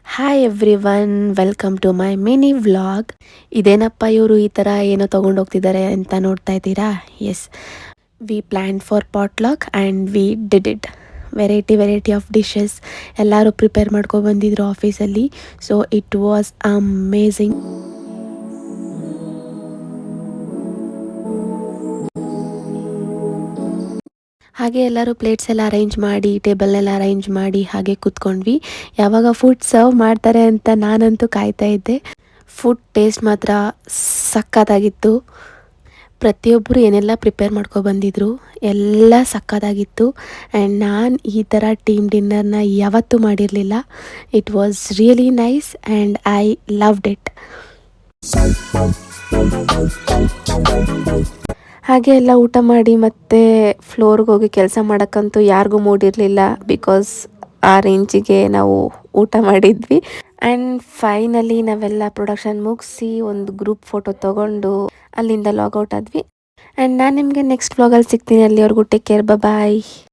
Hi everyone, welcome to my mini vlog. ಇದೇನಪ್ಪ ಇವರು ಈ ಥರ ಏನೋ ತೊಗೊಂಡೋಗ್ತಿದ್ದಾರೆ ಅಂತ ನೋಡ್ತಾ ಇದ್ದೀರಾ? Yes, we plan for potluck and we did it. Variety of dishes ಎಲ್ಲರೂ ಪ್ರಿಪೇರ್ ಮಾಡ್ಕೊಂಡು ಬಂದಿದ್ರು ಆಫೀಸಲ್ಲಿ. So it was amazing. ಹಾಗೆ ಎಲ್ಲರೂ ಪ್ಲೇಟ್ಸ್ ಎಲ್ಲ ಅರೇಂಜ್ ಮಾಡಿ, ಟೇಬಲ್ನೆಲ್ಲ ಅರೇಂಜ್ ಮಾಡಿ ಹಾಗೆ ಕೂತ್ಕೊಂಡ್ವಿ. ಯಾವಾಗ ಫುಡ್ ಸರ್ವ್ ಮಾಡ್ತಾರೆ ಅಂತ ನಾನಂತೂ ಕಾಯ್ತಾ ಇದ್ದೆ. ಫುಡ್ ಟೇಸ್ಟ್ ಮಾತ್ರ ಸಕ್ಕತ್ತಾಗಿತ್ತು. ಪ್ರತಿಯೊಬ್ಬರು ಏನೆಲ್ಲ ಪ್ರಿಪೇರ್ ಬಂದಿದ್ರು ಎಲ್ಲ ಸಕ್ಕತ್ತಾಗಿತ್ತು. ಆ್ಯಂಡ್ ನಾನು ಈ ಥರ ಟೀಮ್ ಡಿನ್ನರ್ನ ಯಾವತ್ತೂ ಮಾಡಿರಲಿಲ್ಲ. It was really nice and I loved it. ಹಾಗೆ ಎಲ್ಲ ಊಟ ಮಾಡಿ ಮತ್ತೆ ಫ್ಲೋರ್ಗೆ ಹೋಗಿ ಕೆಲಸ ಮಾಡೋಕ್ಕಂತೂ ಯಾರಿಗೂ ಮೂಡಿರಲಿಲ್ಲ. ಬಿಕಾಸ್ ಆ ರೇಂಜಿಗೆ ನಾವು ಊಟ ಮಾಡಿದ್ವಿ. ಆ್ಯಂಡ್ ಫೈನಲಿ ನಾವೆಲ್ಲ ಪ್ರೊಡಕ್ಷನ್ ಮುಗಿಸಿ ಒಂದು ಗ್ರೂಪ್ ಫೋಟೋ ತೊಗೊಂಡು ಅಲ್ಲಿಂದ ಲಾಗೌಟ್ ಆದ್ವಿ. ಆ್ಯಂಡ್ ನಾನು ನಿಮಗೆ ನೆಕ್ಸ್ಟ್ ವ್ಲಾಗಲ್ಲಿ ಸಿಗ್ತೀನಿ. ಅಲ್ಲಿವರೆಗೂ ಟೇಕ್ ಕೇರ್, ಬಾಯ್.